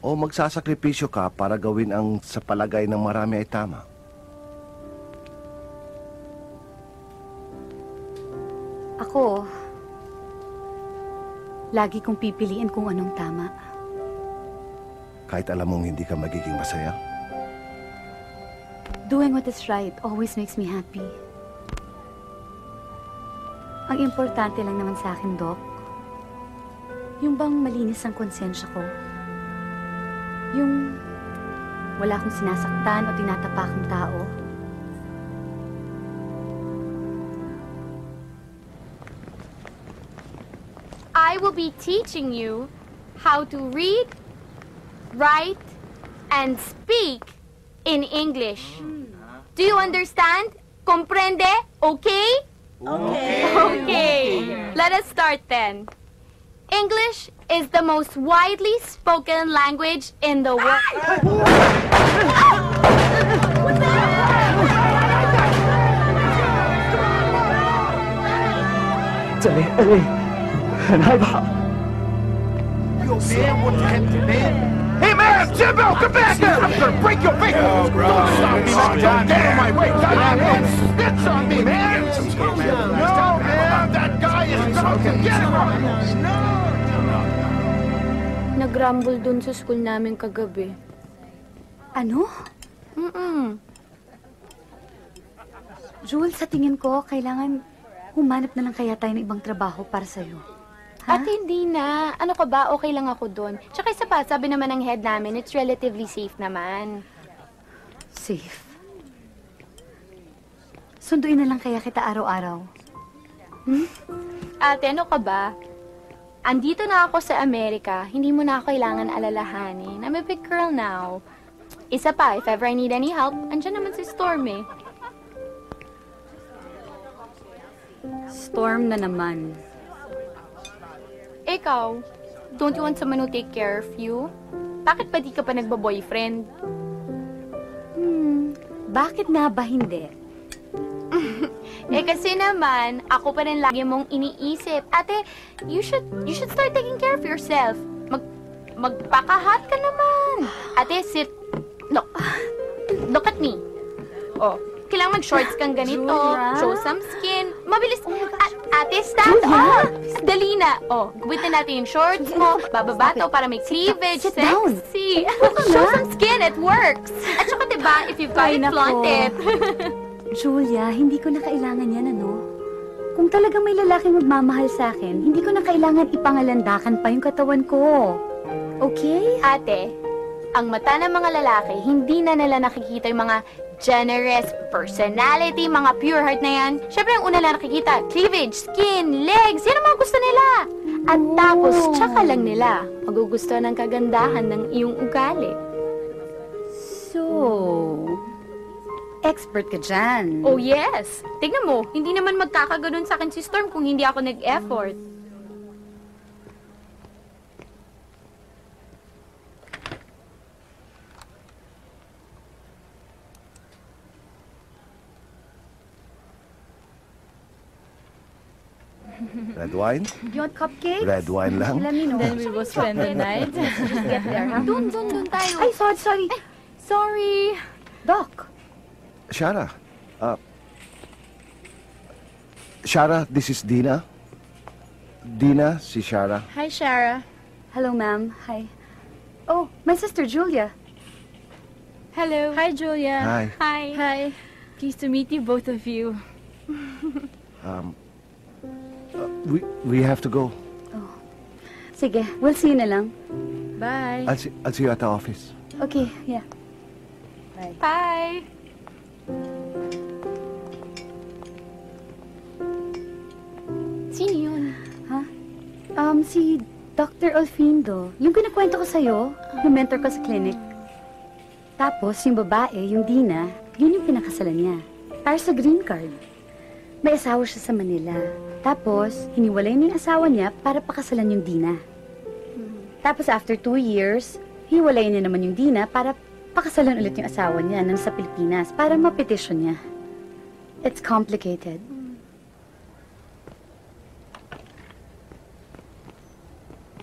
O magsasakripisyo ka para gawin ang sa palagay ng marami ay tama? Ako, lagi kong pipiliin kung anong tama. Kahit alam mong hindi ka magiging masaya? Doing what is right always makes me happy. Ang importante lang naman sa akin, Doc, yung bang malinis ang konsensya ko. Yung wala akong sinasaktan o tinatapakang tao. I will be teaching you how to read, write, and speak in English. Do you understand? Comprende? Okay? Okay. Let us start then. English is the most widely spoken language in the world. Hey man, Jimbo, come back here! I'm gonna break your finger! Don't stop me, man! Don't get in my way! Spits on me, man! No, man! That guy is drunk! Get him right! Nag-rumble dun sa school namin kagabi. Ano? Jules, sa tingin ko, kailangan humanap na lang kaya tayo ng ibang trabaho para sa'yo. Ha? At hindi na. Ano ka ba? Okay lang ako doon. Tsaka isa pa, sabi naman ng head namin, it's relatively safe naman. Safe. Sunduin na lang kaya kita araw-araw. Ate, ano ka ba? Andito na ako sa Amerika. Hindi mo na ako kailangan alalahanin. I'm a big girl now. Isa pa, if ever I need any help, andyan naman si Storm eh. Storm na naman. Ikaw, don't you want someone who take care of you? Bakit pa di ka pa nagba-boyfriend? Bakit nga ba hindi? Kasi naman, ako pa rin lagi mong iniisip. Ate, you should start taking care of yourself. Magpakahat ka naman. Ate, sit. Look at me. Oh, kailangan mag-shorts kang ganito. Julia? Show some skin. Mabilis. Ate, stand up. Dali na. Oh, guwitin natin yung shorts mo. Bababa to para may cleavage. Sit down. Sexy. Show some skin. It works. At saka diba, if you've got Ay, it, nako. flaunt it. Julia, hindi ko na kailangan yan, ano? Kung talagang may lalaking magmamahal sa akin, hindi ko na kailangan ipangalandakan pa yung katawan ko. Okay? Ate, ang mata ng mga lalaki, hindi na nila nakikita yung mga generous personality, mga pure heart na yan. Siyempre, ang una lang nakikita, cleavage, skin, legs, yan ang mga gusto nila. At tapos, tsaka lang nila magugustuhan ng kagandahan ng iyong ugali. So, expert ka dyan. Oh yes! Tignan mo, hindi naman magkakaganon sa akin si Storm kung hindi ako nag-effort. Red wine? You want cupcakes? Red wine lang? Let me know. Then we will spend the night. Just get there, ha? Dun tayo. Ay, sorry. Sorry. Doc. Shara. Shara, this is Dina. Dina, si Shara. Hi, Shara. Hello, ma'am. Hi. Oh, my sister, Julia. Hello. Hi, Julia. Hi. Hi. Hi. Pleased to meet you, both of you. We have to go. Sige, we'll see you na lang. Bye. I'll see you at the office. Okay, yeah. Bye. Bye. Sino yun? Ha? Si Dr. Alfindo. Yung kinakwento ko sa'yo, yung mentor ko sa clinic. Tapos, yung babae, yung Dina, yun yung pinakasalan niya. Para sa green card. May asawa siya sa Manila. Tapos, hiniwalay niya yung asawa niya para pakasalan yung Dina. Tapos, after 2 years, hiwalay niya naman yung Dina para pakasalan ulit yung asawa niya nang sa Pilipinas para mapetisyon niya. It's complicated.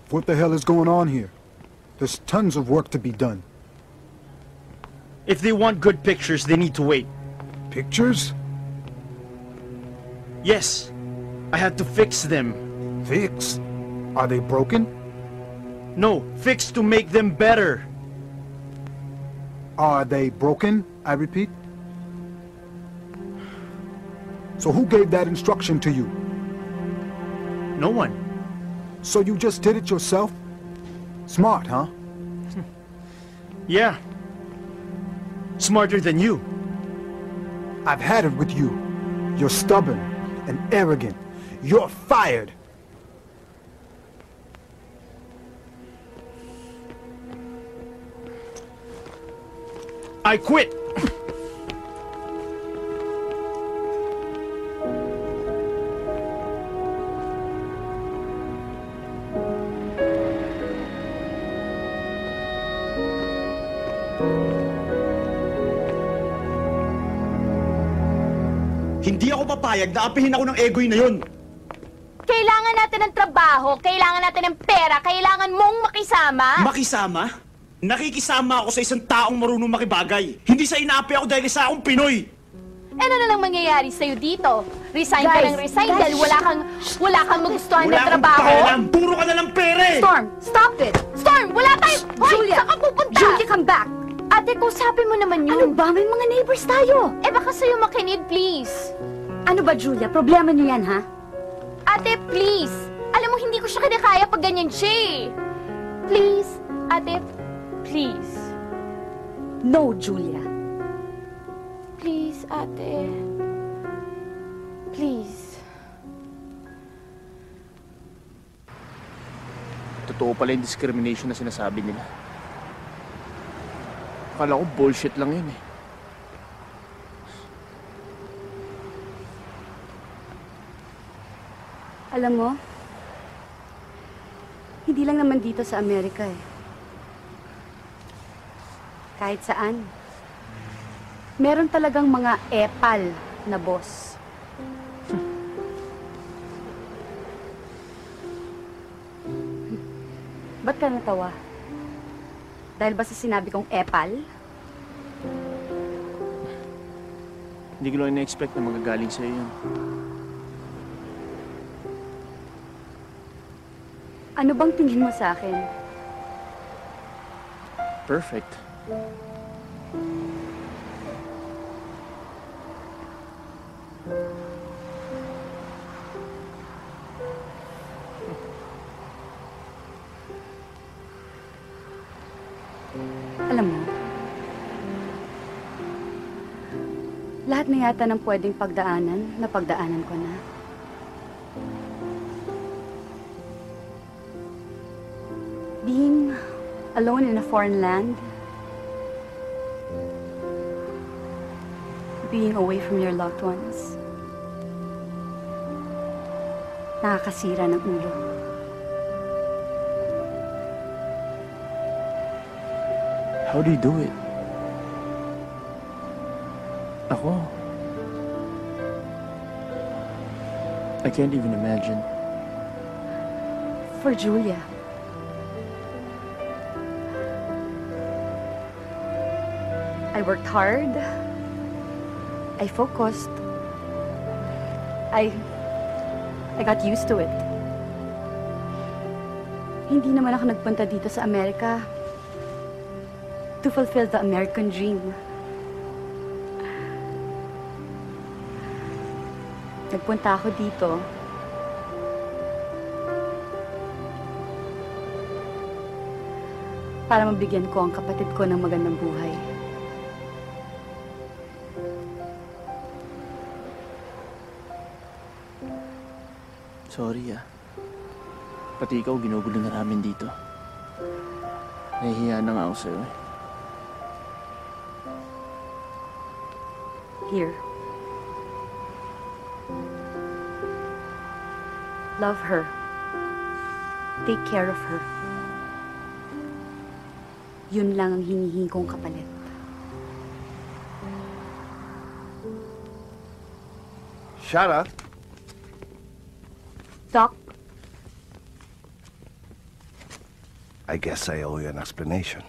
What the hell is going on here? There's tons of work to be done. If they want good pictures, they need to wait. Pictures? Yes, I had to fix them. Fix? Are they broken? No, fix to make them better. Are they broken, I repeat? So who gave that instruction to you? No one. So you just did it yourself? Smart, huh? Yeah. Smarter than you. I've had it with you. You're stubborn and arrogant. You're fired. I quit. Hindi ako papayag na apihin ako ng egoy na yun. Kailangan natin ng trabaho, kailangan natin ng pera, kailangan mong makisama. Makisama? Nakikisama ako sa isang taong marunong makibagay. Hindi sa inaapi ako dahil isa akong Pinoy. Eh, ano na lang mangyayari sa'yo dito? Resign ka ng resign dahil wala kang magustuhan na akong trabaho? pakialam. Puro ka na lang pera eh. Storm, stop it! Storm, wala tayo! Hoy, Julia! saan ka pupunta? Julia, come back! Ate, kausapin mo naman Ano yun. ba? May mga neighbors tayo! Eh, baka sa'yo makinig, please. Ano ba, Julia? Problema niyo yan, ha? Ate, please. Alam mo, hindi ko siya kinakaya pag ganyan siya eh. Please, ate, please. No, Julia. Please, ate. Please. Totoo pala yung discrimination na sinasabi nila. Akala ko bullshit lang yun eh. Alam mo, hindi lang naman dito sa Amerika eh. Kahit saan. Meron talagang mga epal na boss. Ba't ka natawa? Dahil ba sa sinabi kong epal? Hindi ko lang na-expect na magagaling sa'yo yun. Ano bang tingin mo sa akin? Perfect. Alam mo, lahat na yata ng pwedeng pagdaanan, napagdaanan ko na. Being alone in a foreign land, being away from your loved ones, nakakasira ng ulo. How do you do it? Ako? I can't even imagine. For Julia. I worked hard. I focused. I got used to it. Hindi naman ako nagpunta dito sa Amerika to fulfill the American dream. Nagpunta ako dito para mabigyan ko ang kapatid ko ng magandang buhay. Sorry ah. Pati ikaw ginugulo na namin dito. Nahihiya na nga ako sa'yo eh. Here. Love her. Take care of her. Yun lang ang hinihingi kong kapalit. Shara, Doc, I guess I owe you an explanation.